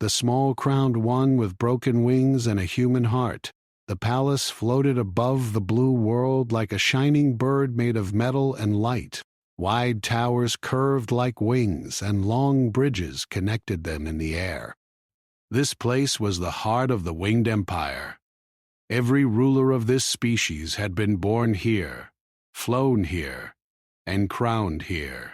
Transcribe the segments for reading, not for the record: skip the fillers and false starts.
the small crowned one with broken wings and a human heart. The palace floated above the blue world like a shining bird made of metal and light. Wide towers curved like wings, and long bridges connected them in the air. This place was the heart of the winged empire. Every ruler of this species had been born here, flown here, and crowned here.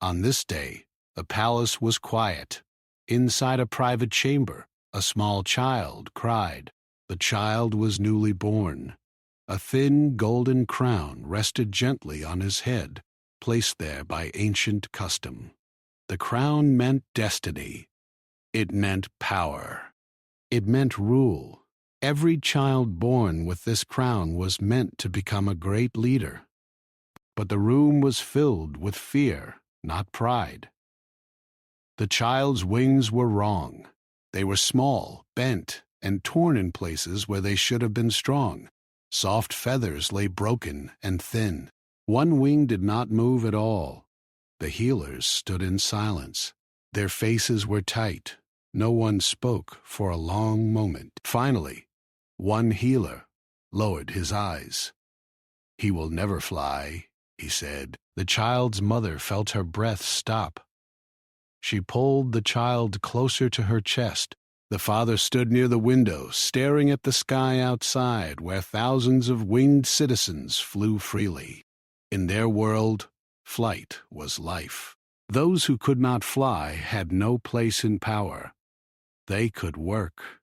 On this day, the palace was quiet. Inside a private chamber, a small child cried. The child was newly born. A thin golden crown rested gently on his head, placed there by ancient custom. The crown meant destiny. It meant power. It meant rule. Every child born with this crown was meant to become a great leader. But the room was filled with fear, not pride. The child's wings were wrong. They were small, bent, and torn in places where they should have been strong. Soft feathers lay broken and thin. One wing did not move at all. The healers stood in silence. Their faces were tight. No one spoke for a long moment. Finally, one healer lowered his eyes. "He will never fly," he said. The child's mother felt her breath stop. She pulled the child closer to her chest. The father stood near the window, staring at the sky outside, where thousands of winged citizens flew freely. In their world, flight was life. Those who could not fly had no place in power. They could work.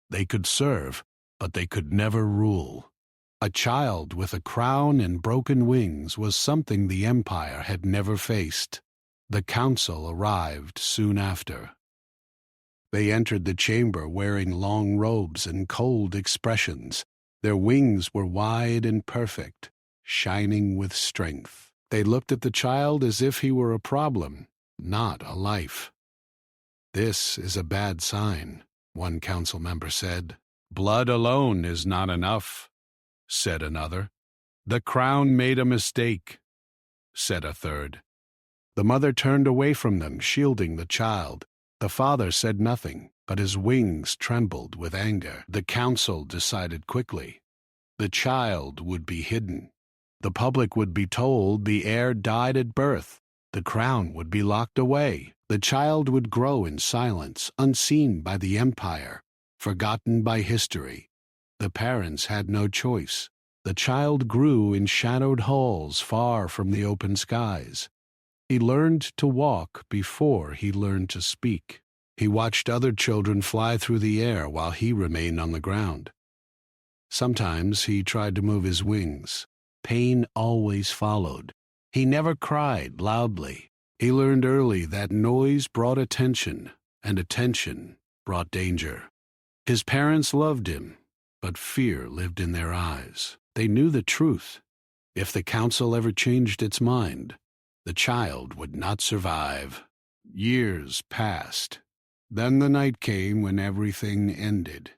They could serve, but they could never rule. A child with a crown and broken wings was something the Empire had never faced. The council arrived soon after. They entered the chamber wearing long robes and cold expressions. Their wings were wide and perfect, shining with strength. They looked at the child as if he were a problem, not a life. "This is a bad sign," one council member said. "Blood alone is not enough," said another. "The crown made a mistake," said a third. The mother turned away from them, shielding the child. The father said nothing, but his wings trembled with anger. The council decided quickly. The child would be hidden. The public would be told the heir died at birth. The crown would be locked away. The child would grow in silence, unseen by the empire, forgotten by history. The parents had no choice. The child grew in shadowed halls far from the open skies. He learned to walk before he learned to speak. He watched other children fly through the air while he remained on the ground. Sometimes he tried to move his wings. Pain always followed. He never cried loudly. He learned early that noise brought attention, and attention brought danger. His parents loved him, but fear lived in their eyes. They knew the truth. If the council ever changed its mind, the child would not survive. Years passed. Then the night came when everything ended.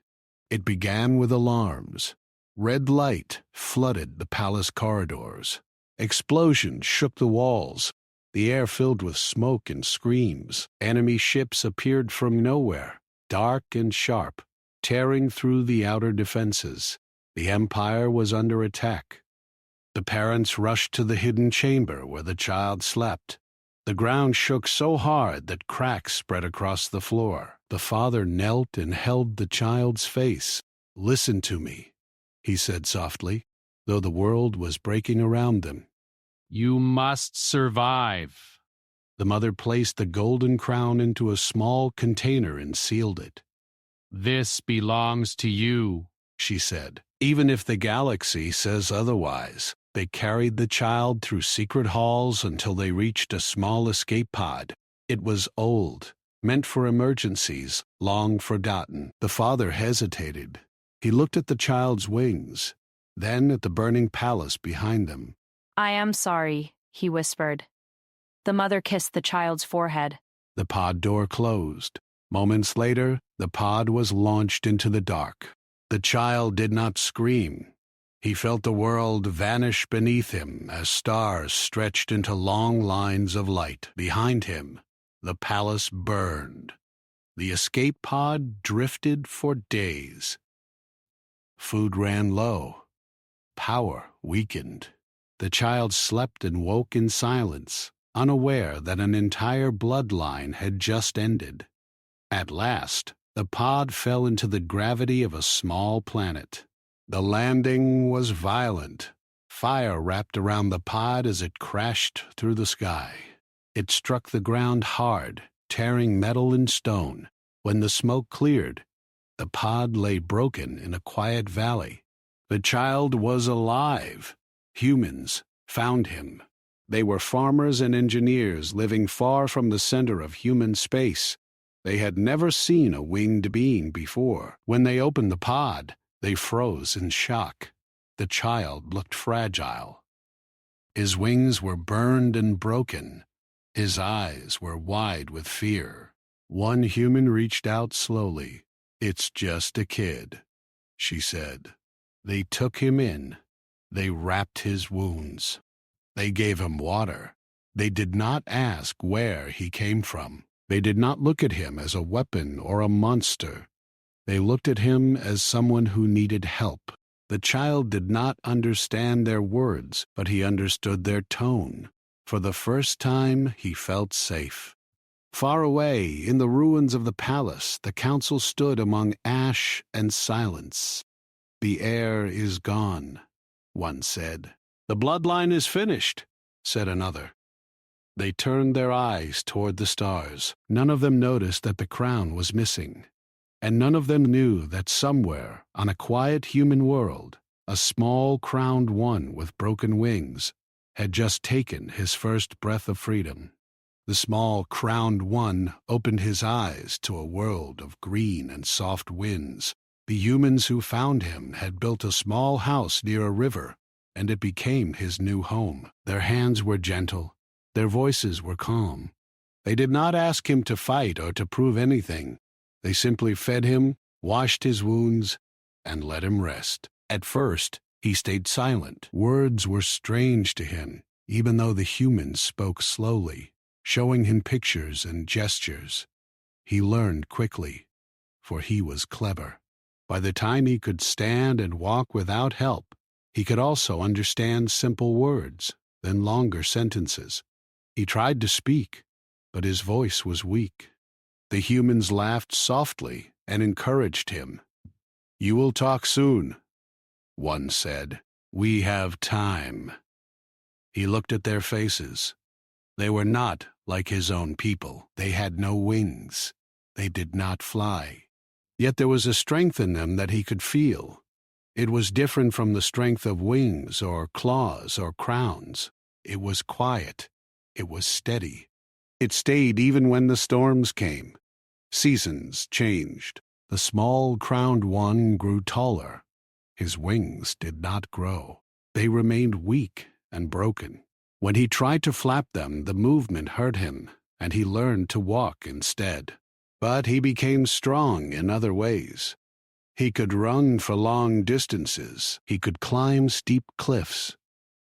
It began with alarms. Red light flooded the palace corridors. Explosions shook the walls. The air filled with smoke and screams. Enemy ships appeared from nowhere, dark and sharp, tearing through the outer defenses. The empire was under attack. The parents rushed to the hidden chamber where the child slept. The ground shook so hard that cracks spread across the floor. The father knelt and held the child's face. "Listen to me," he said softly, though the world was breaking around them. "You must survive." The mother placed the golden crown into a small container and sealed it. "This belongs to you," she said. "Even if the galaxy says otherwise." They carried the child through secret halls until they reached a small escape pod. It was old, meant for emergencies, long forgotten. The father hesitated. He looked at the child's wings, then at the burning palace behind them. "I am sorry," he whispered. The mother kissed the child's forehead. The pod door closed. Moments later, the pod was launched into the dark. The child did not scream. He felt the world vanish beneath him as stars stretched into long lines of light. Behind him, the palace burned. The escape pod drifted for days. Food ran low. Power weakened. The child slept and woke in silence, unaware that an entire bloodline had just ended. At last, the pod fell into the gravity of a small planet. The landing was violent. Fire wrapped around the pod as it crashed through the sky. It struck the ground hard, tearing metal and stone. When the smoke cleared, the pod lay broken in a quiet valley. The child was alive. Humans found him. They were farmers and engineers living far from the center of human space. They had never seen a winged being before. When they opened the pod, they froze in shock. The child looked fragile. His wings were burned and broken. His eyes were wide with fear. One human reached out slowly. "It's just a kid," she said. They took him in. They wrapped his wounds. They gave him water. They did not ask where he came from. They did not look at him as a weapon or a monster. They looked at him as someone who needed help. The child did not understand their words, but he understood their tone. For the first time, he felt safe. Far away, in the ruins of the palace, the council stood among ash and silence. "The heir is gone," one said. "The bloodline is finished," said another. They turned their eyes toward the stars. None of them noticed that the crown was missing. And none of them knew that somewhere, on a quiet human world, a small crowned one with broken wings had just taken his first breath of freedom. The small crowned one opened his eyes to a world of green and soft winds. The humans who found him had built a small house near a river, and it became his new home. Their hands were gentle. Their voices were calm. They did not ask him to fight or to prove anything. They simply fed him, washed his wounds, and let him rest. At first, he stayed silent. Words were strange to him, even though the humans spoke slowly, showing him pictures and gestures. He learned quickly, for he was clever. By the time he could stand and walk without help, he could also understand simple words, then longer sentences. He tried to speak, but his voice was weak. The humans laughed softly and encouraged him. "You will talk soon," one said. "We have time." He looked at their faces. They were not like his own people. They had no wings. They did not fly. Yet there was a strength in them that he could feel. It was different from the strength of wings or claws or crowns. It was quiet. It was steady. It stayed even when the storms came. Seasons changed. The small crowned one grew taller. His wings did not grow. They remained weak and broken. When he tried to flap them, the movement hurt him, and he learned to walk instead. But he became strong in other ways. He could run for long distances. He could climb steep cliffs.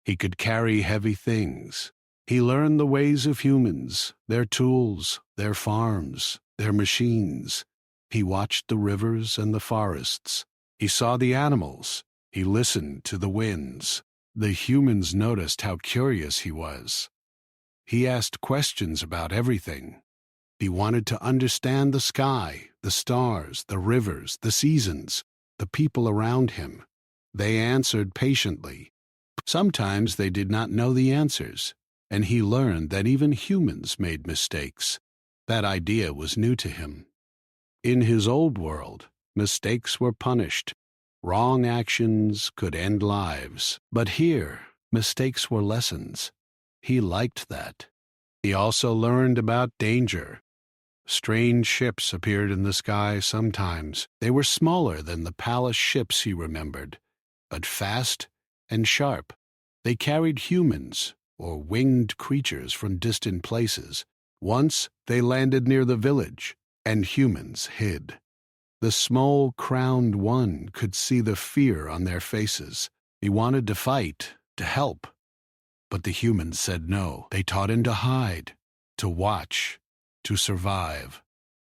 He could carry heavy things. He learned the ways of humans, their tools, their farms, their machines. He watched the rivers and the forests. He saw the animals. He listened to the winds. The humans noticed how curious he was. He asked questions about everything. He wanted to understand the sky, the stars, the rivers, the seasons, the people around him. They answered patiently. Sometimes they did not know the answers, and he learned that even humans made mistakes. That idea was new to him. In his old world, mistakes were punished. Wrong actions could end lives. But here, mistakes were lessons. He liked that. He also learned about danger. Strange ships appeared in the sky sometimes. They were smaller than the palace ships he remembered, but fast and sharp. They carried humans or winged creatures from distant places. Once they landed near the village, and humans hid. The small crowned one could see the fear on their faces. He wanted to fight, to help. But the humans said no. They taught him to hide, to watch, to survive.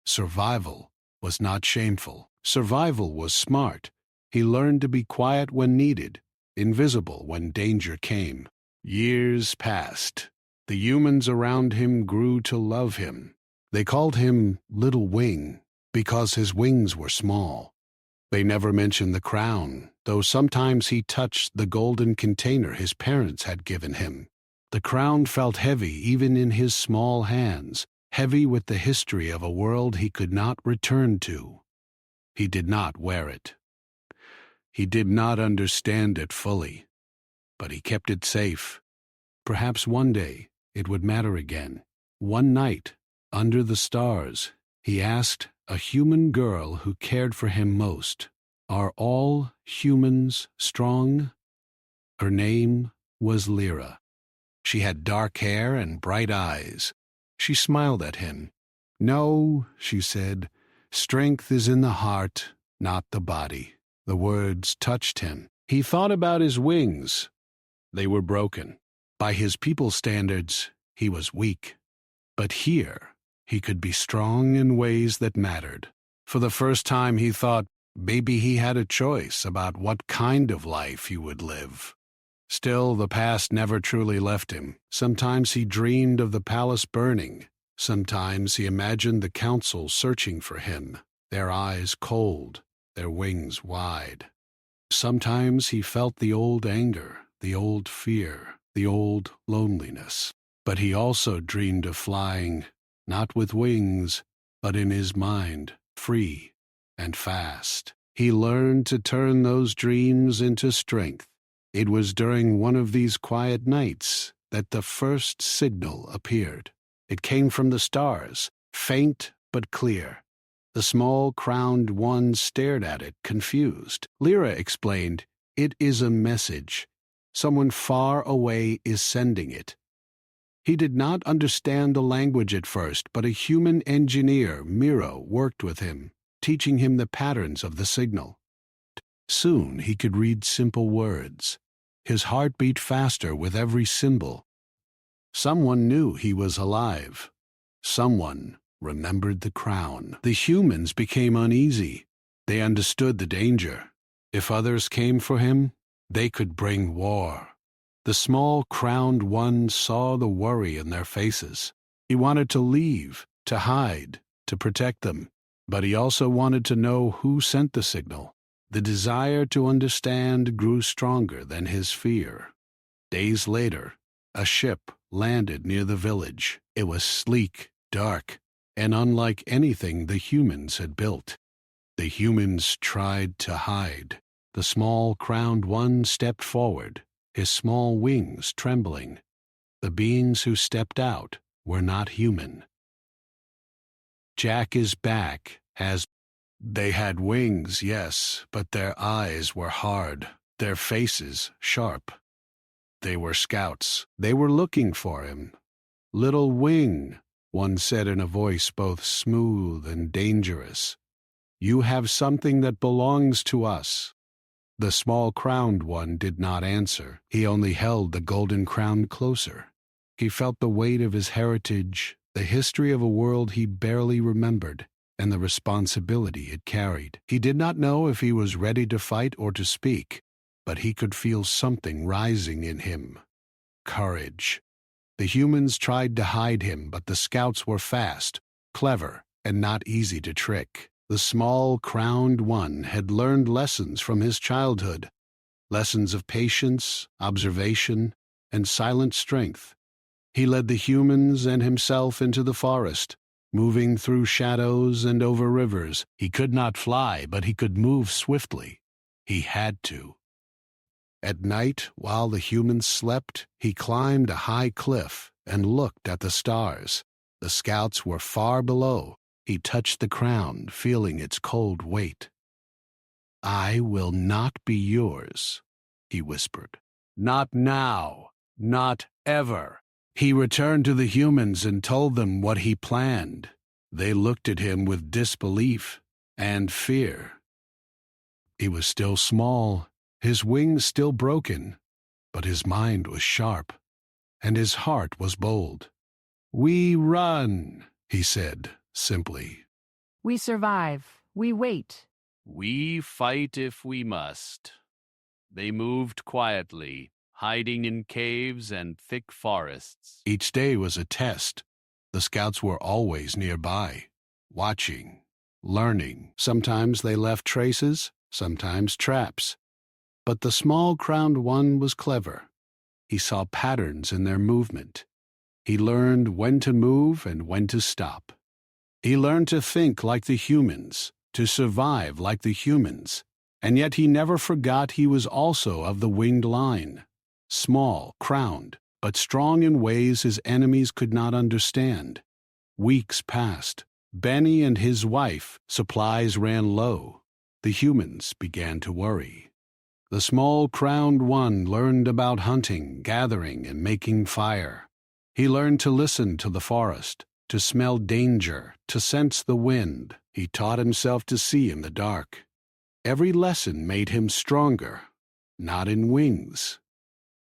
Survival was not shameful. Survival was smart. He learned to be quiet when needed, invisible when danger came. Years passed. The humans around him grew to love him. They called him Little Wing because his wings were small. They never mentioned the crown, though sometimes he touched the golden container his parents had given him. The crown felt heavy even in his small hands, heavy with the history of a world he could not return to. He did not wear it. He did not understand it fully, but he kept it safe. Perhaps one day it would matter again. One night, under the stars, he asked a human girl who cared for him most, "Are all humans strong?" Her name was Lyra. She had dark hair and bright eyes. She smiled at him. "No," she said, "strength is in the heart, not the body." The words touched him. He thought about his wings. They were broken. By his people's standards, he was weak. But here, he could be strong in ways that mattered. For the first time, he thought maybe he had a choice about what kind of life he would live. Still, the past never truly left him. Sometimes he dreamed of the palace burning. Sometimes he imagined the council searching for him, their eyes cold, their wings wide. Sometimes he felt the old anger, the old fear, the old loneliness. But he also dreamed of flying, not with wings, but in his mind, free and fast. He learned to turn those dreams into strength. It was during one of these quiet nights that the first signal appeared. It came from the stars, faint but clear. The small crowned one stared at it, confused. Lyra explained, "It is a message. Someone far away is sending it." He did not understand the language at first, but a human engineer, Miro, worked with him, teaching him the patterns of the signal. Soon he could read simple words. His heart beat faster with every symbol. Someone knew he was alive. Someone remembered the crown. The humans became uneasy. They understood the danger. If others came for him, they could bring war. The small crowned one saw the worry in their faces. He wanted to leave, to hide, to protect them. But he also wanted to know who sent the signal. The desire to understand grew stronger than his fear. Days later, a ship landed near the village. It was sleek, dark, and unlike anything the humans had built. The humans tried to hide. The small crowned one stepped forward, his small wings trembling. The beings who stepped out were not human. "Jack is back," They had wings, yes, but their eyes were hard, their faces sharp. They were scouts. They were looking for him. "Little Wing," one said in a voice both smooth and dangerous, "you have something that belongs to us." The small crowned one did not answer. He only held the golden crown closer. He felt the weight of his heritage, the history of a world he barely remembered, and the responsibility it carried. He did not know if he was ready to fight or to speak, but he could feel something rising in him. Courage. The humans tried to hide him, but the scouts were fast, clever, and not easy to trick. The small crowned one had learned lessons from his childhood, lessons of patience, observation, and silent strength. He led the humans and himself into the forest, moving through shadows and over rivers. He could not fly, but he could move swiftly. He had to. At night, while the humans slept, he climbed a high cliff and looked at the stars. The scouts were far below. He touched the crown, feeling its cold weight. "I will not be yours," he whispered. "Not now, not ever." He returned to the humans and told them what he planned. They looked at him with disbelief and fear. He was still small, his wings still broken, but his mind was sharp, and his heart was bold. "We run," he said simply. We survive. We wait. We fight if we must. They moved quietly, hiding in caves and thick forests. Each day was a test. The scouts were always nearby, watching, learning. Sometimes they left traces, sometimes traps. But the small crowned one was clever. He saw patterns in their movement. He learned when to move and when to stop. He learned to think like the humans, to survive like the humans, and yet he never forgot he was also of the winged line, small, crowned, but strong in ways his enemies could not understand. Weeks passed. Benny and his wife, supplies ran low. The humans began to worry. The small crowned one learned about hunting, gathering, and making fire. He learned to listen to the forest, to smell danger, to sense the wind. He taught himself to see in the dark. Every lesson made him stronger, not in wings,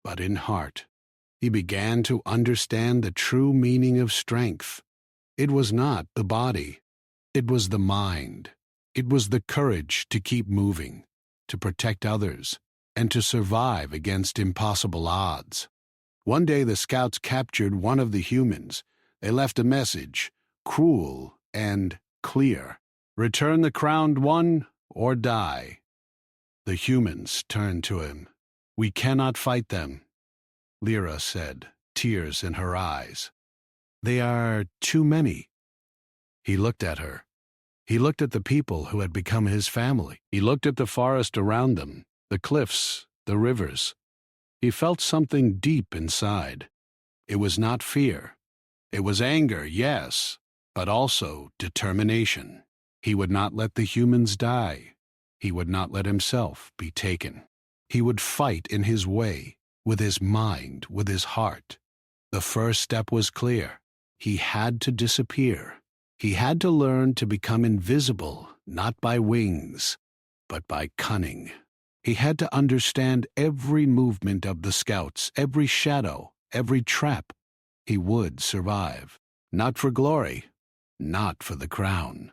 but in heart. He began to understand the true meaning of strength. It was not the body. It was the mind. It was the courage to keep moving, to protect others, and to survive against impossible odds. One day the scouts captured one of the humans. They left a message, cruel and clear. Return the crowned one or die. The humans turned to him. We cannot fight them, Lyra said, tears in her eyes. They are too many. He looked at her. He looked at the people who had become his family. He looked at the forest around them, the cliffs, the rivers. He felt something deep inside. It was not fear. It was anger, yes, but also determination. He would not let the humans die. He would not let himself be taken. He would fight in his way, with his mind, with his heart. The first step was clear. He had to disappear. He had to learn to become invisible, not by wings, but by cunning. He had to understand every movement of the scouts, every shadow, every trap. He would survive. Not for glory, not for the crown.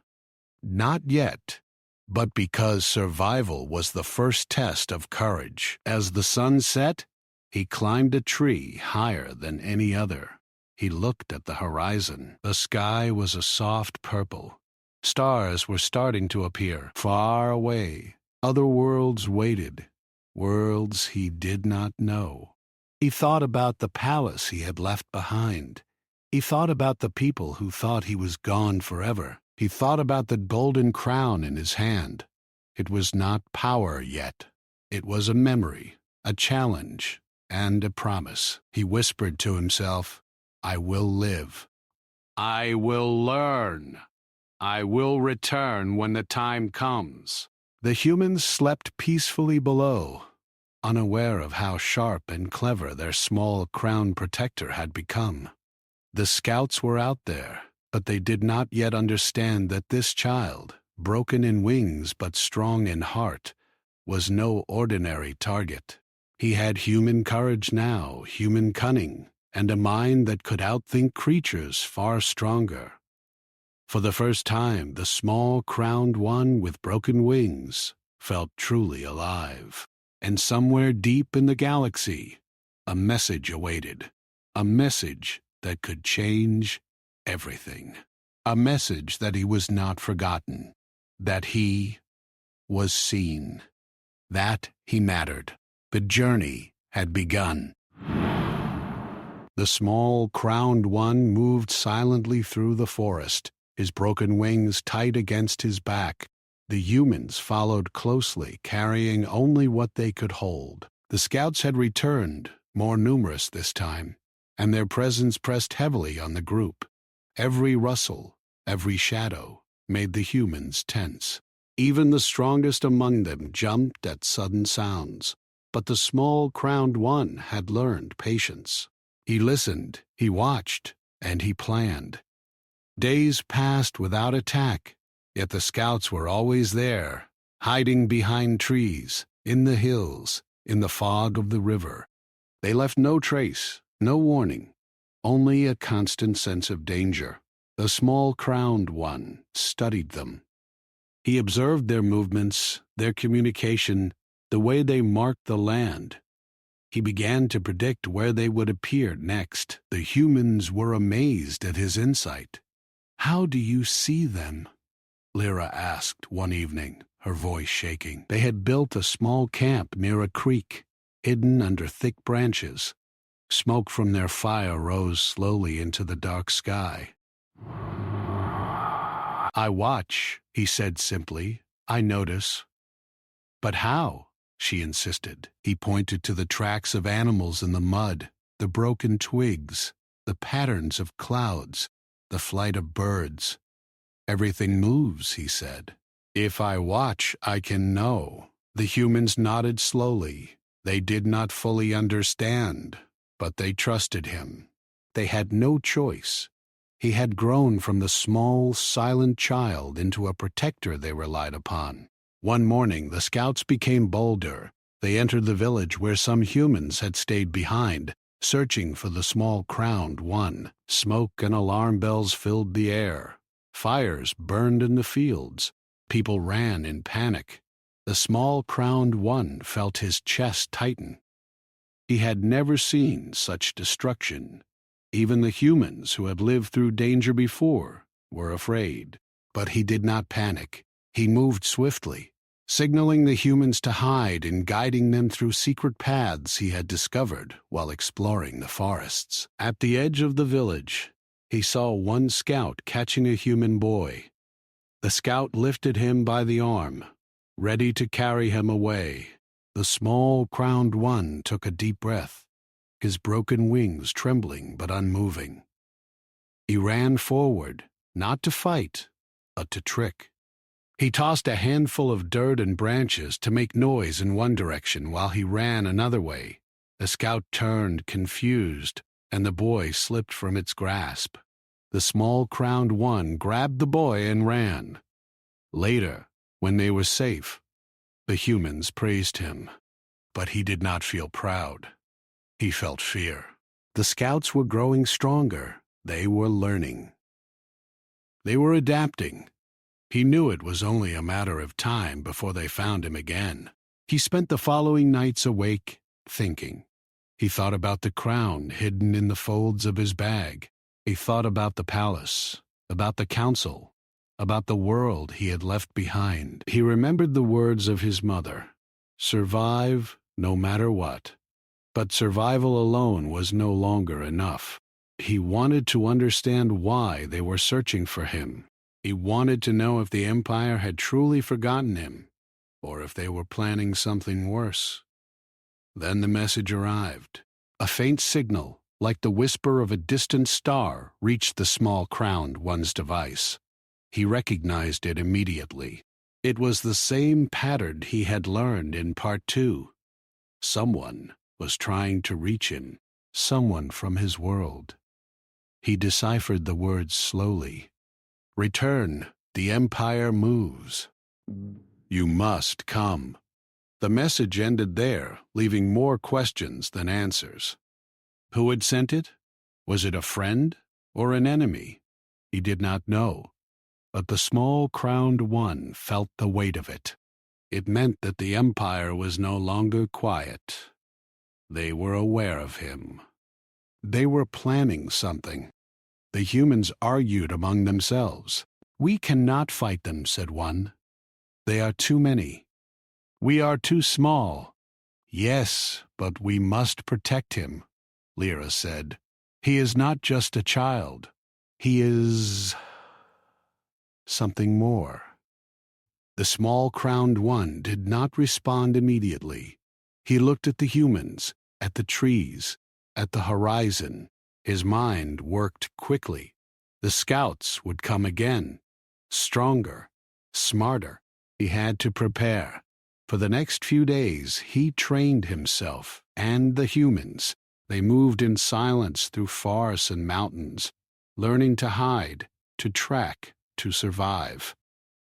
Not yet, but because survival was the first test of courage. As the sun set, he climbed a tree higher than any other. He looked at the horizon. The sky was a soft purple. Stars were starting to appear far away. Other worlds waited, worlds he did not know. He thought about the palace he had left behind. He thought about the people who thought he was gone forever. He thought about the golden crown in his hand. It was not power yet. It was a memory, a challenge, and a promise. He whispered to himself, I will live. I will learn. I will return when the time comes. The humans slept peacefully below, unaware of how sharp and clever their small crown protector had become. The scouts were out there, but they did not yet understand that this child, broken in wings but strong in heart, was no ordinary target. He had human courage now, human cunning, and a mind that could outthink creatures far stronger. For the first time, the small crowned one with broken wings felt truly alive. And somewhere deep in the galaxy, a message awaited. A message that could change everything. A message that he was not forgotten. That he was seen. That he mattered. The journey had begun. The small crowned one moved silently through the forest, his broken wings tight against his back. The humans followed closely, carrying only what they could hold. The scouts had returned, more numerous this time, and their presence pressed heavily on the group. Every rustle, every shadow, made the humans tense. Even the strongest among them jumped at sudden sounds. But the small crowned one had learned patience. He listened, he watched, and he planned. Days passed without attack, yet the scouts were always there, hiding behind trees, in the hills, in the fog of the river. They left no trace, no warning, only a constant sense of danger. The small crowned one studied them. He observed their movements, their communication, the way they marked the land. He began to predict where they would appear next. The humans were amazed at his insight. "How do you see them?" Lyra asked one evening, her voice shaking. They had built a small camp near a creek, hidden under thick branches. Smoke from their fire rose slowly into the dark sky. "I watch," he said simply. "I notice." "But how?" she insisted. He pointed to the tracks of animals in the mud, the broken twigs, the patterns of clouds, the flight of birds. "Everything moves," he said. "If I watch, I can know." The humans nodded slowly. They did not fully understand, but they trusted him. They had no choice. He had grown from the small, silent child into a protector they relied upon. One morning, the scouts became bolder. They entered the village where some humans had stayed behind, searching for the small crowned one. Smoke and alarm bells filled the air. Fires burned in the fields. People ran in panic. The small crowned one felt his chest tighten. He had never seen such destruction. Even the humans who had lived through danger before were afraid. But he did not panic. He moved swiftly, signaling the humans to hide and guiding them through secret paths he had discovered while exploring the forests. At the edge of the village, he saw one scout catching a human boy. The scout lifted him by the arm, ready to carry him away. The small crowned one took a deep breath, his broken wings trembling but unmoving. He ran forward, not to fight, but to trick. He tossed a handful of dirt and branches to make noise in one direction while he ran another way. The scout turned, confused, and the boy slipped from its grasp. The small crowned one grabbed the boy and ran. Later, when they were safe, the humans praised him. But he did not feel proud. He felt fear. The scouts were growing stronger. They were learning. They were adapting. He knew it was only a matter of time before they found him again. He spent the following nights awake, thinking. He thought about the crown hidden in the folds of his bag. He thought about the palace, about the council, about the world he had left behind. He remembered the words of his mother. Survive no matter what. But survival alone was no longer enough. He wanted to understand why they were searching for him. He wanted to know if the Empire had truly forgotten him, or if they were planning something worse. Then the message arrived. A faint signal, like the whisper of a distant star, reached the small crowned one's device. He recognized it immediately. It was the same pattern he had learned in Part 2. Someone was trying to reach him, someone from his world. He deciphered the words slowly. Return, the Empire moves. You must come. The message ended there, leaving more questions than answers. Who had sent it? Was it a friend or an enemy? He did not know, but the small crowned one felt the weight of it. It meant that the Empire was no longer quiet. They were aware of him. They were planning something. The humans argued among themselves. We cannot fight them, said one. They are too many. We are too small. Yes, but we must protect him, Lyra said. He is not just a child. He is something more. The small crowned one did not respond immediately. He looked at the humans, at the trees, at the horizon. His mind worked quickly. The scouts would come again, stronger, smarter. He had to prepare. For the next few days, he trained himself and the humans. They moved in silence through forests and mountains, learning to hide, to track, to survive.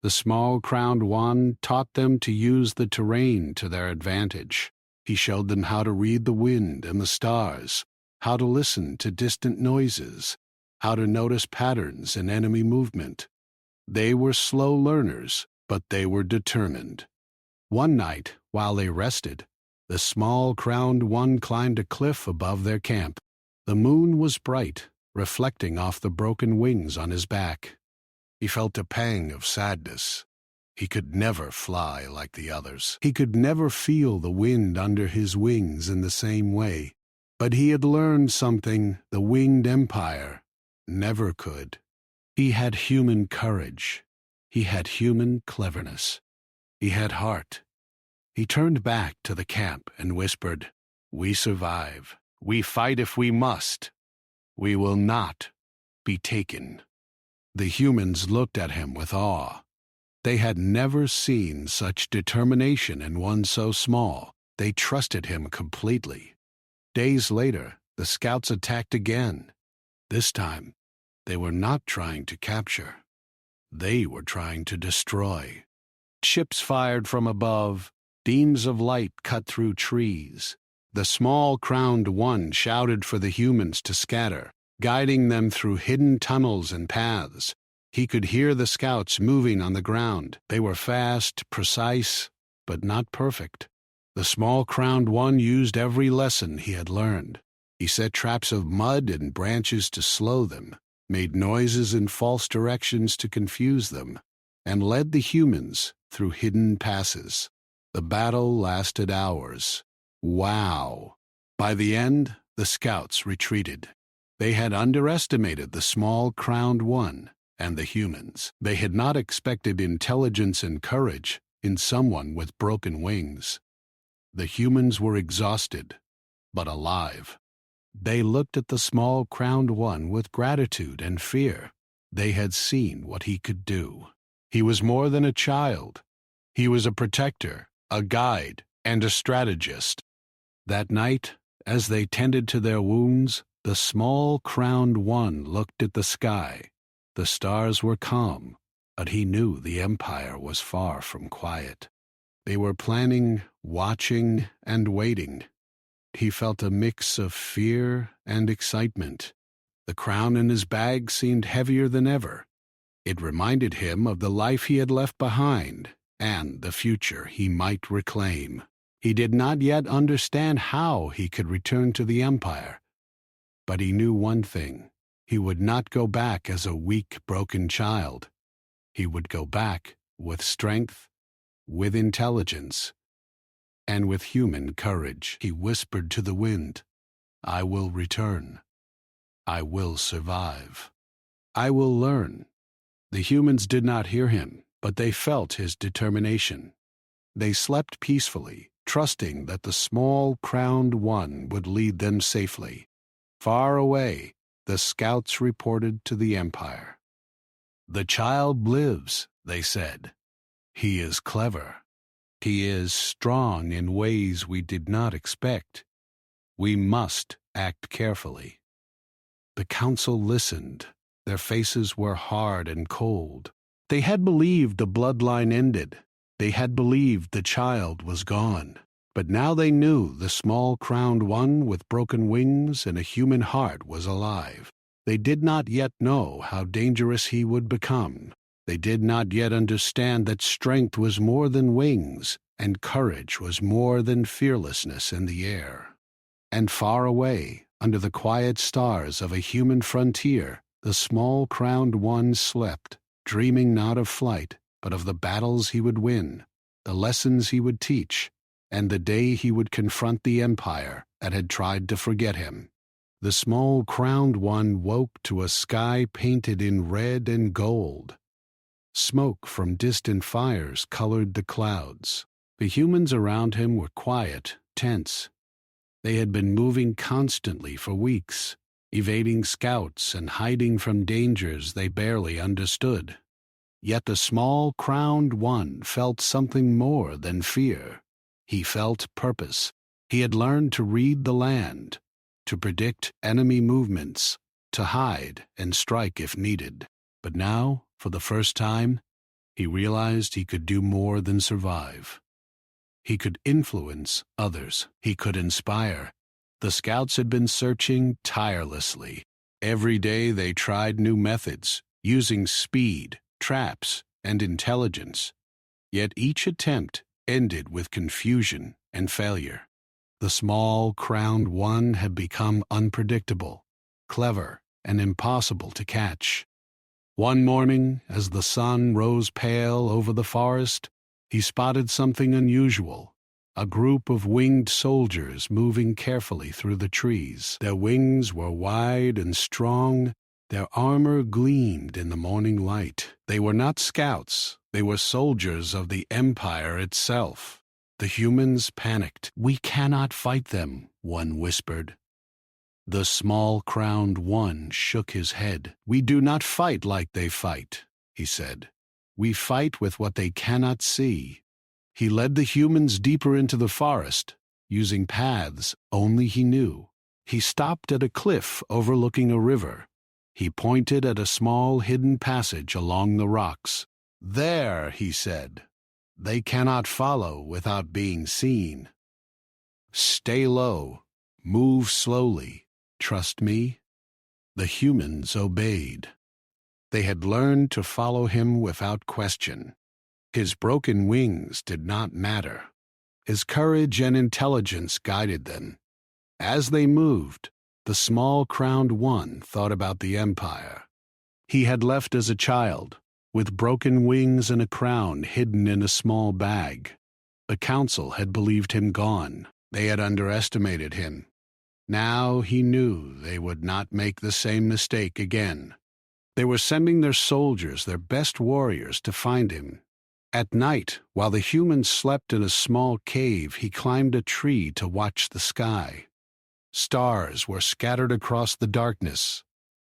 The small crowned one taught them to use the terrain to their advantage. He showed them how to read the wind and the stars, how to listen to distant noises, how to notice patterns in enemy movement. They were slow learners, but they were determined. One night, while they rested, the small crowned one climbed a cliff above their camp. The moon was bright, reflecting off the broken wings on his back. He felt a pang of sadness. He could never fly like the others. He could never feel the wind under his wings in the same way. But he had learned something the winged empire never could. He had human courage. He had human cleverness. He had heart. He turned back to the camp and whispered, "We survive. We fight if we must. We will not be taken." The humans looked at him with awe. They had never seen such determination in one so small. They trusted him completely. Days later, the scouts attacked again. This time, they were not trying to capture. They were trying to destroy. Ships fired from above. Beams of light cut through trees. The small crowned one shouted for the humans to scatter, guiding them through hidden tunnels and paths. He could hear the scouts moving on the ground. They were fast, precise, but not perfect. The small crowned one used every lesson he had learned. He set traps of mud and branches to slow them, made noises in false directions to confuse them, and led the humans through hidden passes. The battle lasted hours. Wow! By the end, the scouts retreated. They had underestimated the small crowned one and the humans. They had not expected intelligence and courage in someone with broken wings. The humans were exhausted, but alive. They looked at the small crowned one with gratitude and fear. They had seen what he could do. He was more than a child. He was a protector, a guide, and a strategist. That night, as they tended to their wounds, the small crowned one looked at the sky. The stars were calm, but he knew the empire was far from quiet. They were planning, watching, and waiting. He felt a mix of fear and excitement. The crown in his bag seemed heavier than ever. It reminded him of the life he had left behind and the future he might reclaim. He did not yet understand how he could return to the empire, but he knew one thing. He would not go back as a weak, broken child. He would go back with strength, with intelligence, and with human courage. He whispered to the wind, "I will return. I will survive. I will learn." The humans did not hear him, but they felt his determination. They slept peacefully, trusting that the small crowned one would lead them safely. Far away, the scouts reported to the empire. "The child lives," they said. "He is clever. He is strong in ways we did not expect. We must act carefully." The council listened. Their faces were hard and cold. They had believed the bloodline ended. They had believed the child was gone. But now they knew the small crowned one with broken wings and a human heart was alive. They did not yet know how dangerous he would become. They did not yet understand that strength was more than wings, and courage was more than fearlessness in the air. And far away, under the quiet stars of a human frontier, the small crowned one slept, dreaming not of flight, but of the battles he would win, the lessons he would teach, and the day he would confront the empire that had tried to forget him. The small crowned one woke to a sky painted in red and gold. Smoke from distant fires colored the clouds. The humans around him were quiet, tense. They had been moving constantly for weeks, evading scouts and hiding from dangers they barely understood. Yet the small crowned one felt something more than fear. He felt purpose. He had learned to read the land, to predict enemy movements, to hide and strike if needed. But now, for the first time, he realized he could do more than survive. He could influence others. He could inspire. The scouts had been searching tirelessly. Every day they tried new methods, using speed, traps, and intelligence. Yet each attempt ended with confusion and failure. The small, crowned one had become unpredictable, clever, and impossible to catch. One morning, as the sun rose pale over the forest, he spotted something unusual. A group of winged soldiers moving carefully through the trees. Their wings were wide and strong. Their armor gleamed in the morning light. They were not scouts. They were soldiers of the Empire itself. The humans panicked. "We cannot fight them," one whispered. The small crowned one shook his head. "We do not fight like they fight," he said. "We fight with what they cannot see." He led the humans deeper into the forest, using paths only he knew. He stopped at a cliff overlooking a river. He pointed at a small hidden passage along the rocks. "There," he said. "They cannot follow without being seen. Stay low, move slowly, trust me." The humans obeyed. They had learned to follow him without question. His broken wings did not matter. His courage and intelligence guided them. As they moved, the small crowned one thought about the Empire. He had left as a child, with broken wings and a crown hidden in a small bag. The council had believed him gone. They had underestimated him. Now he knew they would not make the same mistake again. They were sending their soldiers, their best warriors, to find him. At night, while the humans slept in a small cave, he climbed a tree to watch the sky. Stars were scattered across the darkness.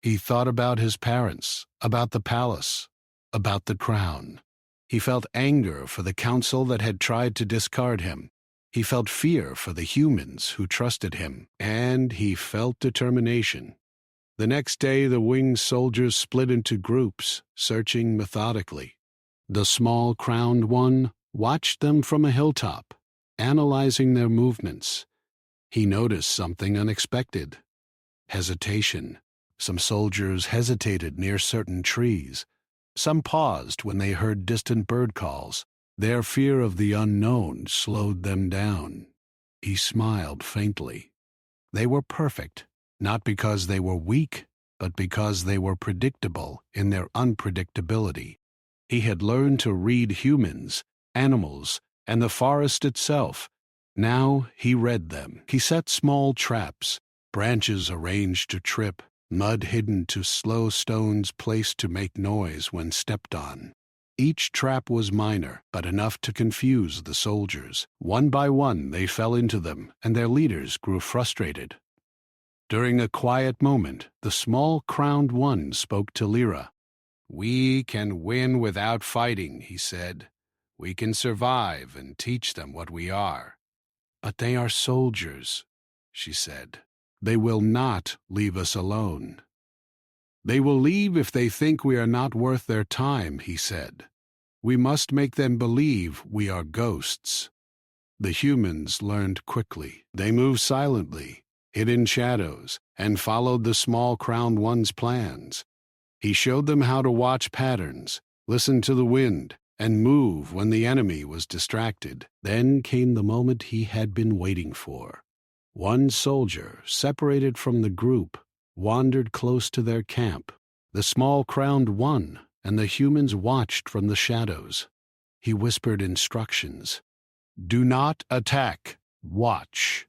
He thought about his parents, about the palace, about the crown. He felt anger for the council that had tried to discard him. He felt fear for the humans who trusted him, and he felt determination. The next day, the winged soldiers split into groups, searching methodically. The small crowned one watched them from a hilltop, analyzing their movements. He noticed something unexpected. Hesitation. Some soldiers hesitated near certain trees. Some paused when they heard distant bird calls. Their fear of the unknown slowed them down. He smiled faintly. They were perfect, not because they were weak, but because they were predictable in their unpredictability. He had learned to read humans, animals, and the forest itself. Now he read them. He set small traps, branches arranged to trip, mud hidden to slow stones placed to make noise when stepped on. Each trap was minor, but enough to confuse the soldiers. One by one they fell into them, and their leaders grew frustrated. During a quiet moment, the small crowned one spoke to Lyra. "We can win without fighting," he said. "We can survive and teach them what we are." "But they are soldiers," she said. "They will not leave us alone." "They will leave if they think we are not worth their time," he said. "We must make them believe we are ghosts." The humans learned quickly. They moved silently, hid in shadows, and followed the small crowned one's plans. He showed them how to watch patterns, listen to the wind, and move when the enemy was distracted. Then came the moment he had been waiting for. One soldier, separated from the group, wandered close to their camp. The small crowned one and the humans watched from the shadows. He whispered instructions. "Do not attack. Watch."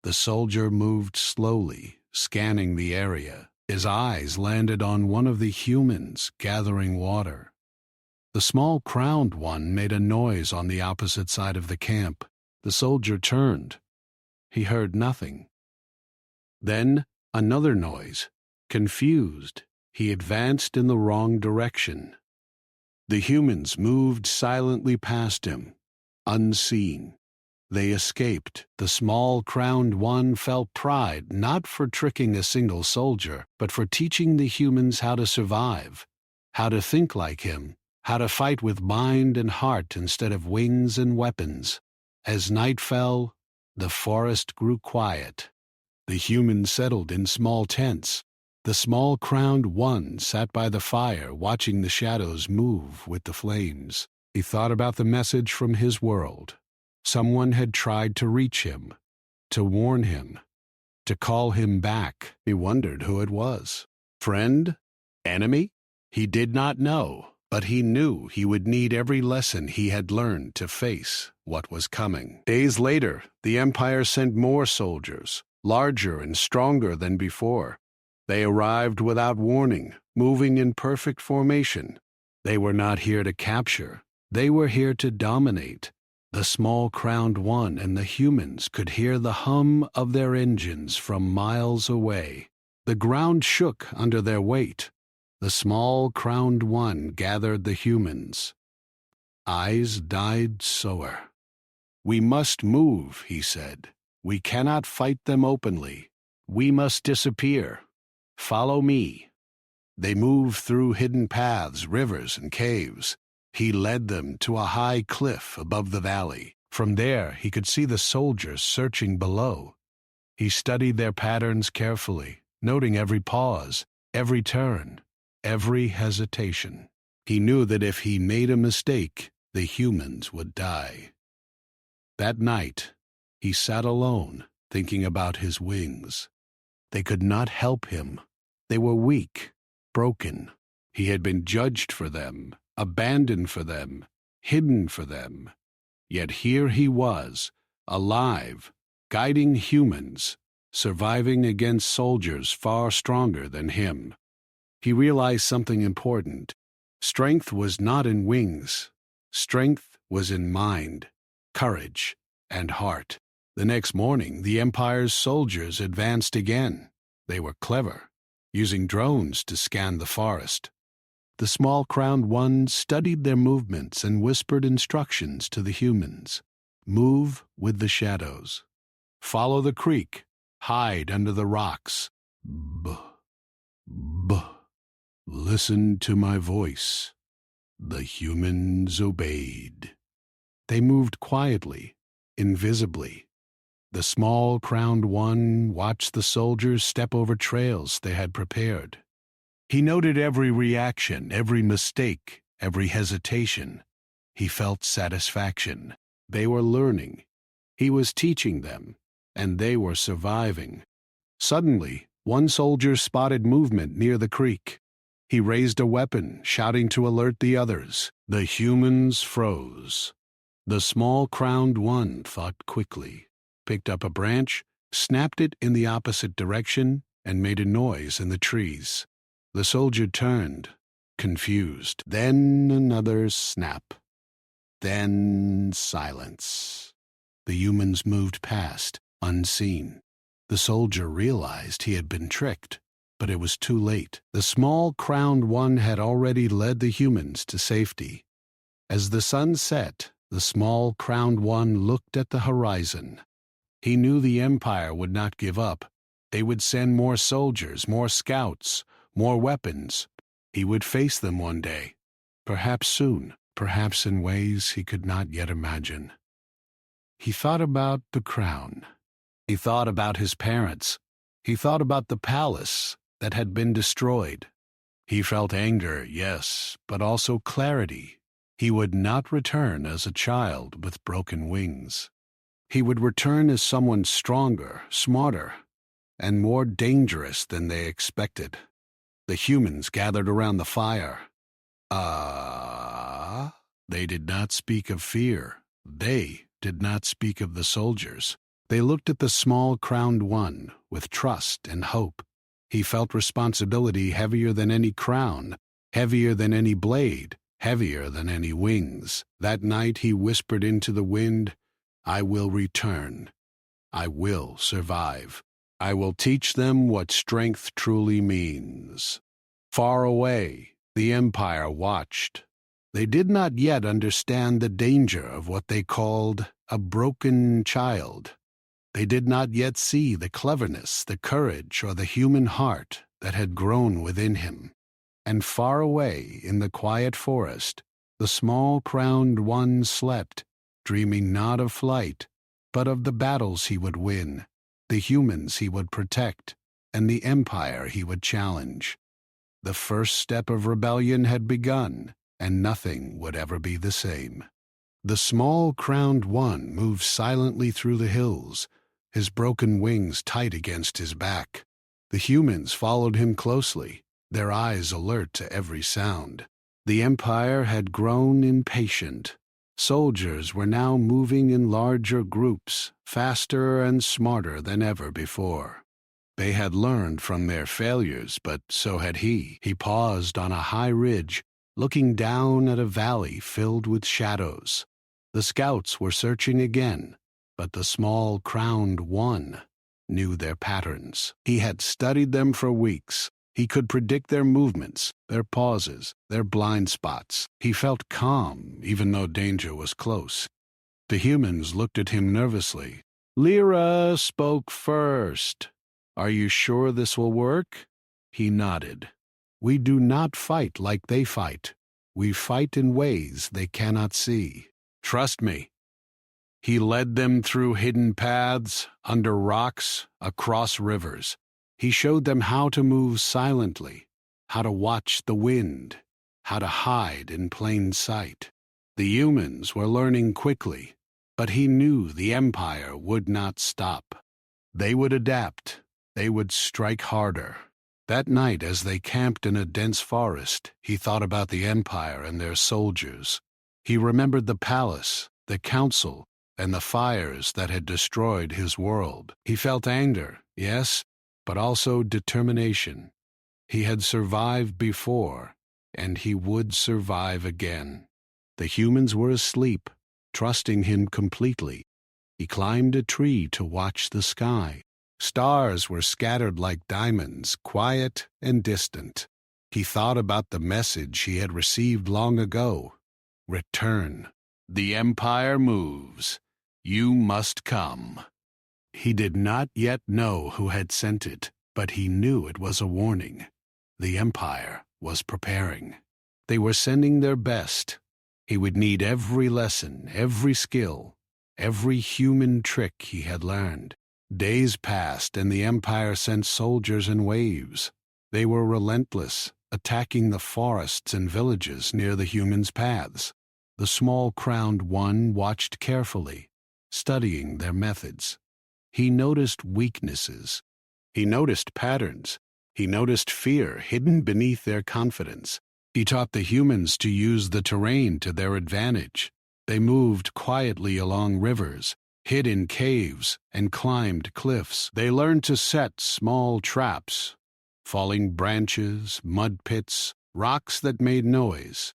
The soldier moved slowly, scanning the area. His eyes landed on one of the humans gathering water. The small crowned one made a noise on the opposite side of the camp. The soldier turned. He heard nothing. Then another noise. Confused, he advanced in the wrong direction. The humans moved silently past him, unseen. They escaped. The small crowned one felt pride not for tricking a single soldier, but for teaching the humans how to survive, how to think like him, how to fight with mind and heart instead of wings and weapons. As night fell, the forest grew quiet. The humans settled in small tents. The small crowned one sat by the fire, watching the shadows move with the flames. He thought about the message from his world. Someone had tried to reach him, to warn him, to call him back. He wondered who it was. Friend? Enemy? He did not know, but he knew he would need every lesson he had learned to face what was coming. Days later, the Empire sent more soldiers, larger and stronger than before. They arrived without warning, moving in perfect formation. They were not here to capture. They were here to dominate. The small crowned one and the humans could hear the hum of their engines from miles away. The ground shook under their weight. The small crowned one gathered the humans. Eyes died sour. "We must move," he said. "We cannot fight them openly. We must disappear. Follow me." They moved through hidden paths, rivers, and caves. He led them to a high cliff above the valley. From there, he could see the soldiers searching below. He studied their patterns carefully, noting every pause, every turn, every hesitation. He knew that if he made a mistake, the humans would die. That night, he sat alone, thinking about his wings. They could not help him. They were weak, broken. He had been judged for them, abandoned for them, hidden for them. Yet here he was, alive, guiding humans, surviving against soldiers far stronger than him. He realized something important. Strength was not in wings. Strength was in mind, courage, and heart. The next morning, the Empire's soldiers advanced again. They were clever, using drones to scan the forest. The small crowned one studied their movements and whispered instructions to the humans. Move with the shadows. Follow the creek. Hide under the rocks. Listen to my voice. The humans obeyed. They moved quietly, invisibly. The small crowned one watched the soldiers step over trails they had prepared. He noted every reaction, every mistake, every hesitation. He felt satisfaction. They were learning. He was teaching them, and they were surviving. Suddenly, one soldier spotted movement near the creek. He raised a weapon, shouting to alert the others. The humans froze. The small crowned one thought quickly, picked up a branch, snapped it in the opposite direction, and made a noise in the trees. The soldier turned, confused. Then another snap. Then silence. The humans moved past, unseen. The soldier realized he had been tricked, but it was too late. The small crowned one had already led the humans to safety. As the sun set, the small crowned one looked at the horizon. He knew the Empire would not give up. They would send more soldiers, more scouts, more weapons. He would face them one day. Perhaps soon, perhaps in ways he could not yet imagine. He thought about the crown. He thought about his parents. He thought about the palace that had been destroyed. He felt anger, yes, but also clarity. He would not return as a child with broken wings. He would return as someone stronger, smarter, and more dangerous than they expected. The humans gathered around the fire. They did not speak of fear. They did not speak of the soldiers. They looked at the small crowned one with trust and hope. He felt responsibility heavier than any crown, heavier than any blade, heavier than any wings. That night he whispered into the wind, "I will return. I will survive. I will teach them what strength truly means." Far away, the Empire watched. They did not yet understand the danger of what they called a broken child. They did not yet see the cleverness, the courage, or the human heart that had grown within him. And far away in the quiet forest, the small crowned one slept, dreaming not of flight, but of the battles he would win, the humans he would protect, and the empire he would challenge. The first step of rebellion had begun, and nothing would ever be the same. The small crowned one moved silently through the hills, his broken wings tight against his back. The humans followed him closely, their eyes alert to every sound. The empire had grown impatient. Soldiers were now moving in larger groups, faster and smarter than ever before. They had learned from their failures, but so had he. He paused on a high ridge, looking down at a valley filled with shadows. The scouts were searching again, but the small crowned one knew their patterns. He had studied them for weeks. He could predict their movements, their pauses, their blind spots. He felt calm, even though danger was close. The humans looked at him nervously. Lyra spoke first. Are you sure this will work? He nodded. We do not fight like they fight. We fight in ways they cannot see. Trust me. He led them through hidden paths, under rocks, across rivers. He showed them how to move silently, how to watch the wind, how to hide in plain sight. The humans were learning quickly, but he knew the empire would not stop. They would adapt. They would strike harder. That night, as they camped in a dense forest, he thought about the empire and their soldiers. He remembered the palace, the council, and the fires that had destroyed his world. He felt anger, yes, but also determination. He had survived before, and he would survive again. The humans were asleep, trusting him completely. He climbed a tree to watch the sky. Stars were scattered like diamonds, quiet and distant. He thought about the message he had received long ago. Return. The empire moves. You must come. He did not yet know who had sent it, but he knew it was a warning. The empire was preparing. They were sending their best. He would need every lesson, every skill, every human trick he had learned. Days passed, and the empire sent soldiers in waves. They were relentless, attacking the forests and villages near the humans' paths. The small crowned one watched carefully, studying their methods. He noticed weaknesses. He noticed patterns. He noticed fear hidden beneath their confidence. He taught the humans to use the terrain to their advantage. They moved quietly along rivers, hid in caves, and climbed cliffs. They learned to set small traps, falling branches, mud pits, rocks that made noise.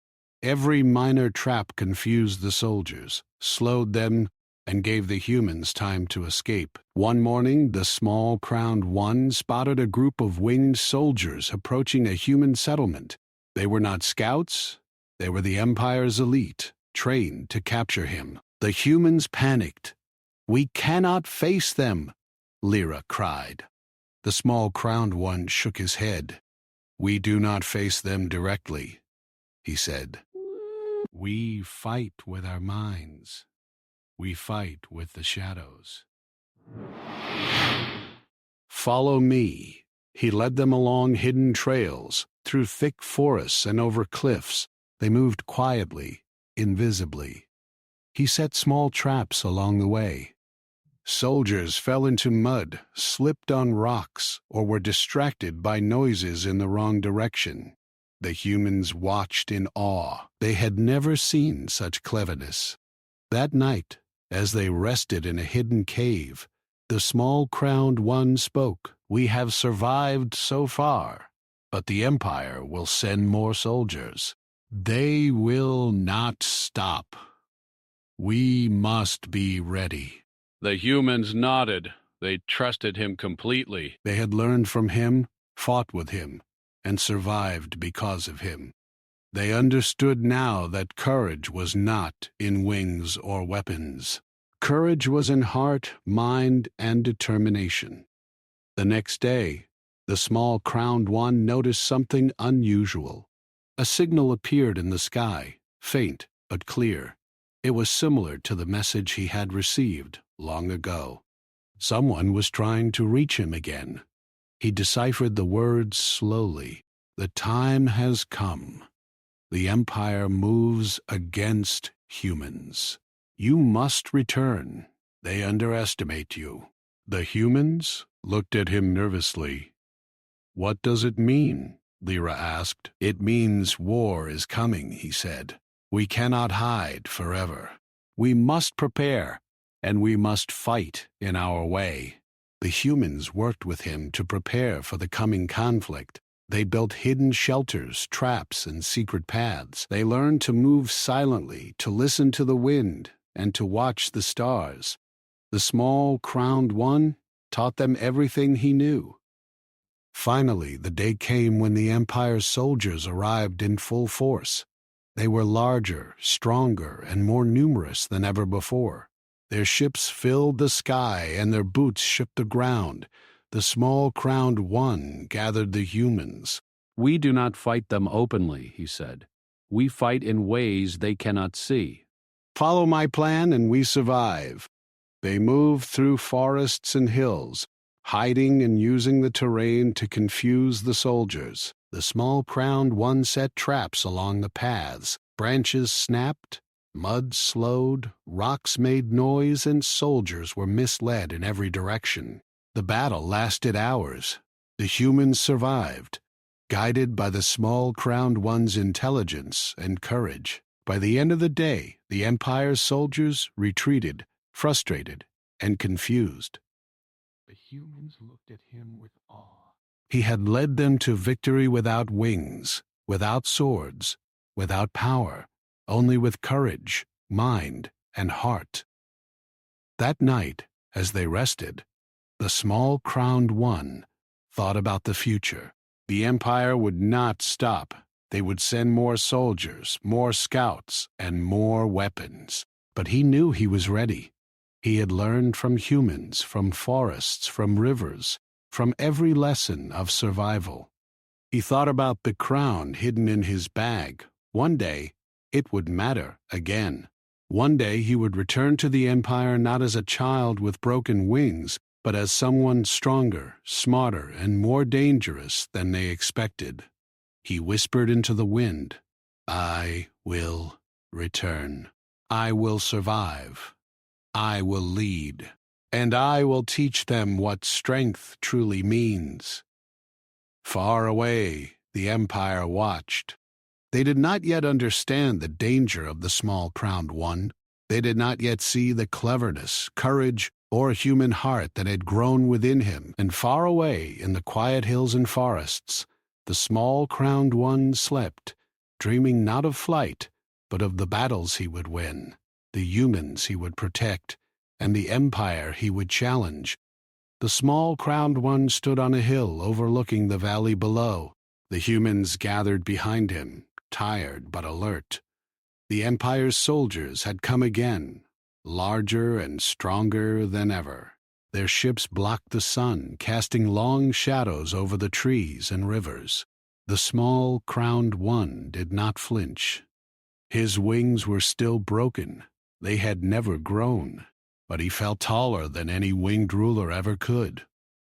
Every minor trap confused the soldiers, slowed them, and gave the humans time to escape. One morning, the small crowned one spotted a group of winged soldiers approaching a human settlement. They were not scouts. They were the Empire's elite, trained to capture him. The humans panicked. We cannot face them, Lyra cried. The small crowned one shook his head. We do not face them directly, he said. We fight with our minds. We fight with the shadows. Follow me. He led them along hidden trails, through thick forests and over cliffs. They moved quietly, invisibly. He set small traps along the way. Soldiers fell into mud, slipped on rocks, or were distracted by noises in the wrong direction. The humans watched in awe. They had never seen such cleverness. That night, as they rested in a hidden cave, the small crowned one spoke. We have survived so far, but the Empire will send more soldiers. They will not stop. We must be ready. The humans nodded. They trusted him completely. They had learned from him, fought with him, and survived because of him. They understood now that courage was not in wings or weapons. Courage was in heart, mind, and determination. The next day, the small crowned one noticed something unusual. A signal appeared in the sky, faint but clear. It was similar to the message he had received long ago. Someone was trying to reach him again. He deciphered the words slowly. The time has come. The Empire moves against humans. You must return. They underestimate you. The humans looked at him nervously. What does it mean? Lyra asked. It means war is coming, he said. We cannot hide forever. We must prepare, and we must fight in our way. The humans worked with him to prepare for the coming conflict. They built hidden shelters, traps, and secret paths. They learned to move silently, to listen to the wind, and to watch the stars. The small, crowned one taught them everything he knew. Finally, the day came when the Empire's soldiers arrived in full force. They were larger, stronger, and more numerous than ever before. Their ships filled the sky, and their boots shook the ground. The small crowned one gathered the humans. We do not fight them openly, he said. We fight in ways they cannot see. Follow my plan and we survive. They moved through forests and hills, hiding and using the terrain to confuse the soldiers. The small crowned one set traps along the paths. Branches snapped, mud slowed, rocks made noise, and soldiers were misled in every direction. The battle lasted hours. The humans survived, guided by the small crowned one's intelligence and courage. By the end of the day, the Empire's soldiers retreated, frustrated and confused. The humans looked at him with awe. He had led them to victory without wings, without swords, without power, only with courage, mind, and heart. That night, as they rested, the small crowned one thought about the future. The Empire would not stop. They would send more soldiers, more scouts, and more weapons. But he knew he was ready. He had learned from humans, from forests, from rivers, from every lesson of survival. He thought about the crown hidden in his bag. One day, it would matter again. One day he would return to the Empire not as a child with broken wings, but as someone stronger, smarter, and more dangerous than they expected. He whispered into the wind, I will return. I will survive. I will lead. And I will teach them what strength truly means. Far away, the Empire watched. They did not yet understand the danger of the small crowned one. They did not yet see the cleverness, courage, or human heart that had grown within him. And far away in the quiet hills and forests, the small crowned one slept, dreaming not of flight, but of the battles he would win, the humans he would protect, and the Empire he would challenge. The small crowned one stood on a hill overlooking the valley below. The humans gathered behind him, tired but alert. The Empire's soldiers had come again, larger and stronger than ever. Their ships blocked the sun, casting long shadows over the trees and rivers. The small crowned one did not flinch. His wings were still broken. They had never grown, but he felt taller than any winged ruler ever could.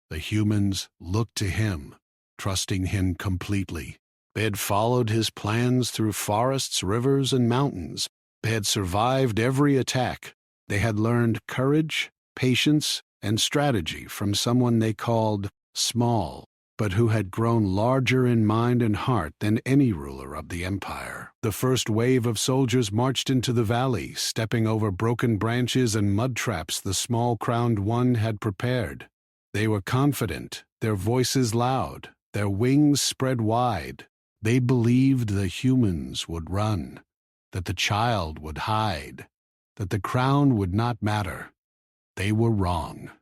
The humans looked to him, trusting him completely. They had followed his plans through forests, rivers, and mountains. They had survived every attack. They had learned courage, patience, and strategy from someone they called small, but who had grown larger in mind and heart than any ruler of the Empire. The first wave of soldiers marched into the valley, stepping over broken branches and mud traps the small crowned one had prepared. They were confident, their voices loud, their wings spread wide. They believed the humans would run, that the child would hide, that the crown would not matter. They were wrong.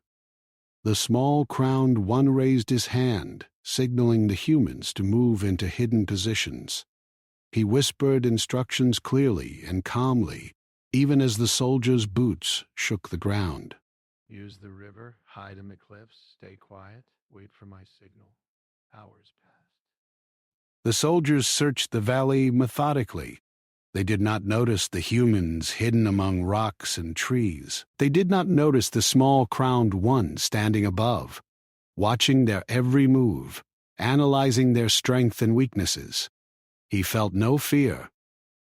The small crowned one raised his hand, signaling the humans to move into hidden positions. He whispered instructions clearly and calmly, even as the soldiers' boots shook the ground. Use the river, hide in the cliffs, stay quiet, wait for my signal. Hours passed. The soldiers searched the valley methodically. They did not notice the humans hidden among rocks and trees. They did not notice the small crowned one standing above. watching their every move, analyzing their strength and weaknesses. He felt no fear,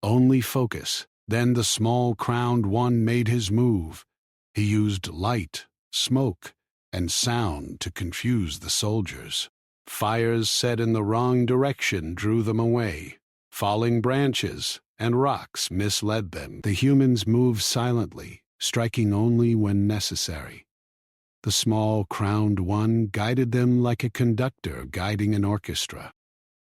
only focus. Then the small crowned one made his move. He used light, smoke, and sound to confuse the soldiers. Fires set in the wrong direction drew them away. Falling branches and rocks misled them. The humans moved silently, striking only when necessary. The small crowned one guided them like a conductor guiding an orchestra.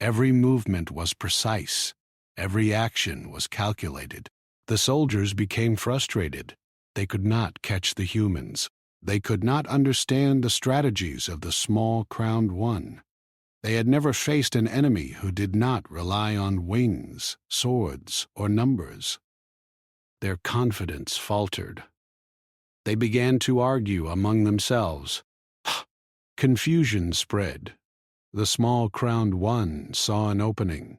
Every movement was precise. Every action was calculated. The soldiers became frustrated. They could not catch the humans. They could not understand the strategies of the small crowned one. They had never faced an enemy who did not rely on wings, swords, or numbers. Their confidence faltered. They began to argue among themselves. Confusion spread. The small crowned one saw an opening.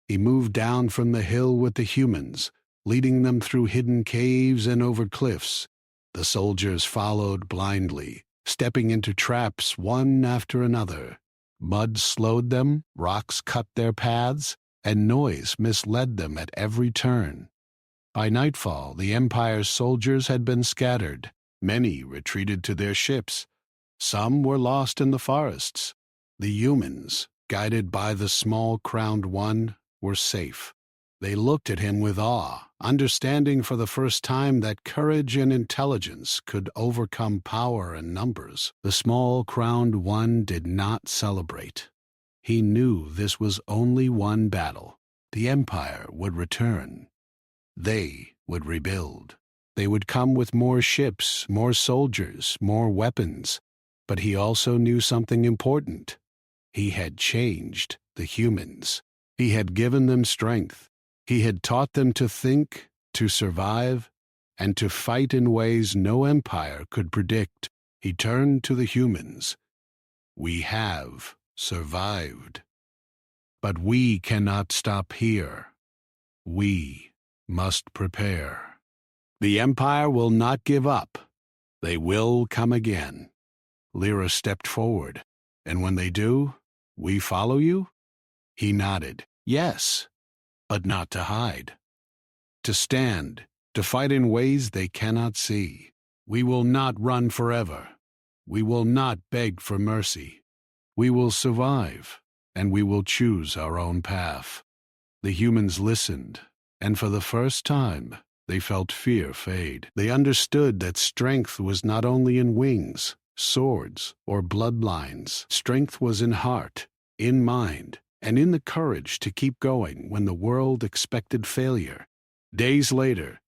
He moved down from the hill with the humans, leading them through hidden caves and over cliffs. The soldiers followed blindly, stepping into traps one after another. Mud slowed them, rocks cut their paths, and noise misled them at every turn. By nightfall, the Empire's soldiers had been scattered. Many retreated to their ships. Some were lost in the forests. The humans, guided by the small crowned one, were safe. They looked at him with awe, understanding for the first time that courage and intelligence could overcome power and numbers. The small crowned one did not celebrate. He knew this was only one battle. The Empire would return. They would rebuild. They would come with more ships, more soldiers, more weapons. But he also knew something important. He had changed the humans. He had given them strength. He had taught them to think, to survive, and to fight in ways no empire could predict. He turned to the humans. We have survived. But we cannot stop here. We must prepare. The Empire will not give up. They will come again. Lyra stepped forward. And when they do, we follow you? He nodded. Yes, but not to hide. To stand, to fight in ways they cannot see. We will not run forever. We will not beg for mercy. We will survive, and we will choose our own path. The humans listened, and for the first time, they felt fear fade. They understood that strength was not only in wings, swords, or bloodlines. Strength was in heart, in mind, and in the courage to keep going when the world expected failure. Days later,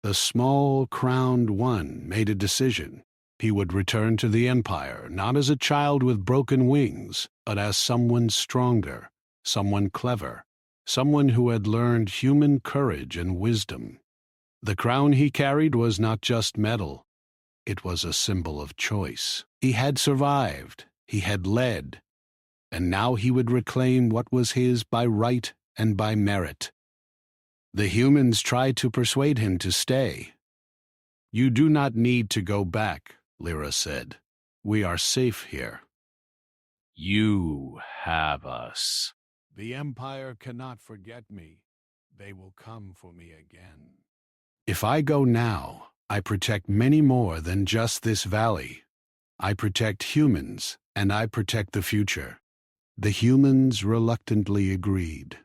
the small crowned one made a decision. He would return to the Empire, not as a child with broken wings, but as someone stronger, someone clever, someone who had learned human courage and wisdom. The crown he carried was not just metal. It was a symbol of choice. He had survived. He had led. And now he would reclaim what was his by right and by merit. The humans tried to persuade him to stay. You do not need to go back, Lyra said. We are safe here. You have us. The Empire cannot forget me. They will come for me again. If I go now, I protect many more than just this valley. I protect humans, and I protect the future. The humans reluctantly agreed.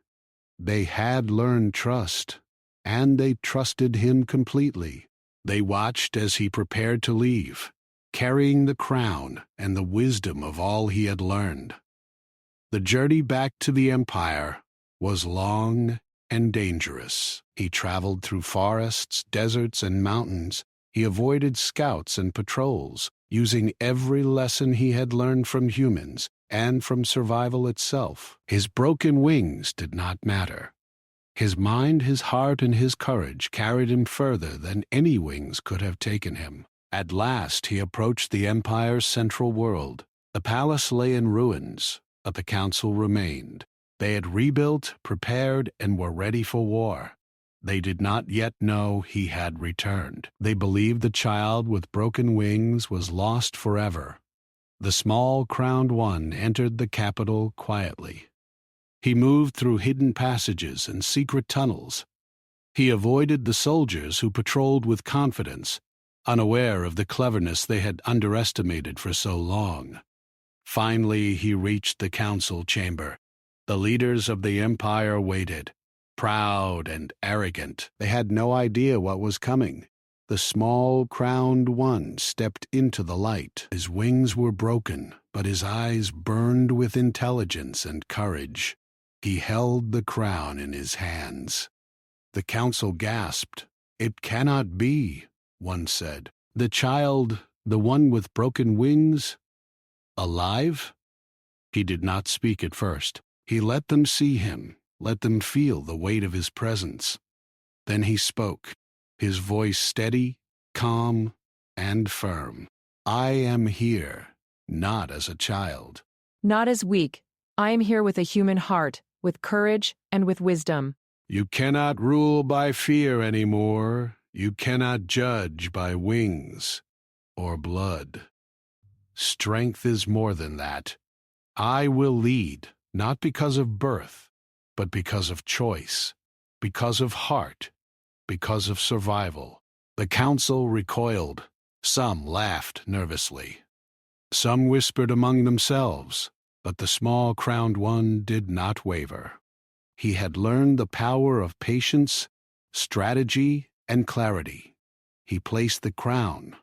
They had learned trust, and they trusted him completely. They watched as he prepared to leave, carrying the crown and the wisdom of all he had learned. The journey back to the Empire was long and dangerous. He traveled through forests, deserts, and mountains. He avoided scouts and patrols, using every lesson he had learned from humans and from survival itself. His broken wings did not matter. His mind, his heart, and his courage carried him further than any wings could have taken him. At last he approached the Empire's central world. The palace lay in ruins, but the council remained. They had rebuilt, prepared, and were ready for war. They did not yet know he had returned. They believed the child with broken wings was lost forever. The small crowned one entered the capital quietly. He moved through hidden passages and secret tunnels. He avoided the soldiers who patrolled with confidence, unaware of the cleverness they had underestimated for so long. Finally, he reached the council chamber. The leaders of the empire waited, proud and arrogant. They had no idea what was coming. The small crowned one stepped into the light. His wings were broken, but his eyes burned with intelligence and courage. He held the crown in his hands. The council gasped. "It cannot be," one said. "The child, the one with broken wings, alive?" He did not speak at first. He let them see him, let them feel the weight of his presence. Then he spoke, his voice steady, calm, and firm. "I am here, not as a child." Not as weak. I am here with a human heart, with courage, and with wisdom. "You cannot rule by fear anymore. You cannot judge by wings or blood. Strength is more than that. I will lead, not because of birth, but because of choice, because of heart, because of survival." The council recoiled. Some laughed nervously. Some whispered among themselves, but the small crowned one did not waver. He had learned the power of patience, strategy, and clarity. He placed the crown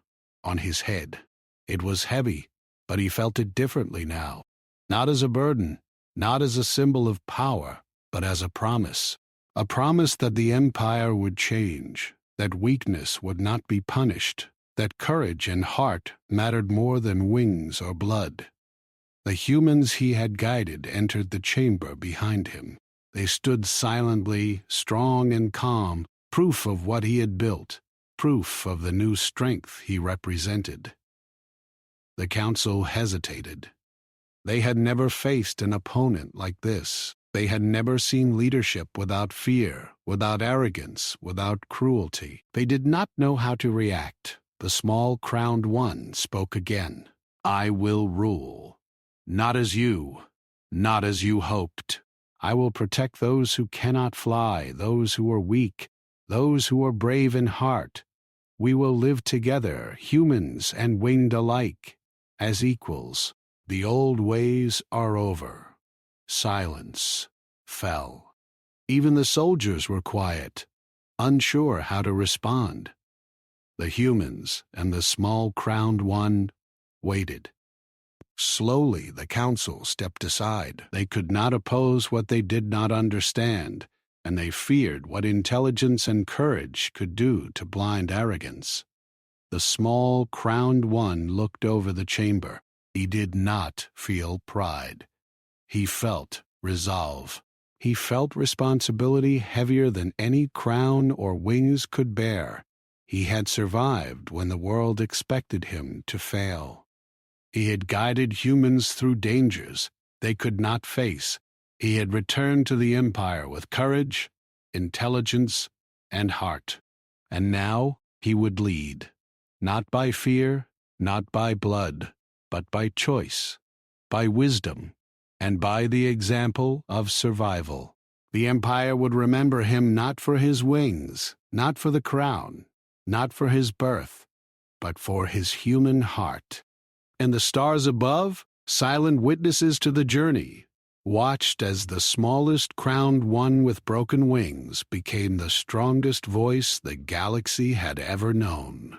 on his head. It was heavy, but he felt it differently now. Not as a burden, not as a symbol of power, but as a promise. A promise that the empire would change, that weakness would not be punished, that courage and heart mattered more than wings or blood. The humans he had guided entered the chamber behind him. They stood silently, strong and calm, proof of what he had built, proof of the new strength he represented. The council hesitated. They had never faced an opponent like this. They had never seen leadership without fear, without arrogance, without cruelty. They did not know how to react. The small crowned one spoke again. "I will rule. Not as you, not as you hoped. I will protect those who cannot fly, those who are weak, those who are brave in heart. We will live together, humans and winged alike, as equals. The old ways are over." Silence fell. Even the soldiers were quiet, unsure how to respond. The humans and the small crowned one waited. Slowly the council stepped aside. They could not oppose what they did not understand, and they feared what intelligence and courage could do to blind arrogance. The small crowned one looked over the chamber. He did not feel pride. He felt resolve. He felt responsibility heavier than any crown or wings could bear. He had survived when the world expected him to fail. He had guided humans through dangers they could not face. He had returned to the empire with courage, intelligence, and heart. And now he would lead, not by fear, not by blood, but by choice, by wisdom, and by the example of survival. The empire would remember him not for his wings, not for the crown, not for his birth, but for his human heart. And the stars above, silent witnesses to the journey, watched as the smallest crowned one with broken wings became the strongest voice the galaxy had ever known.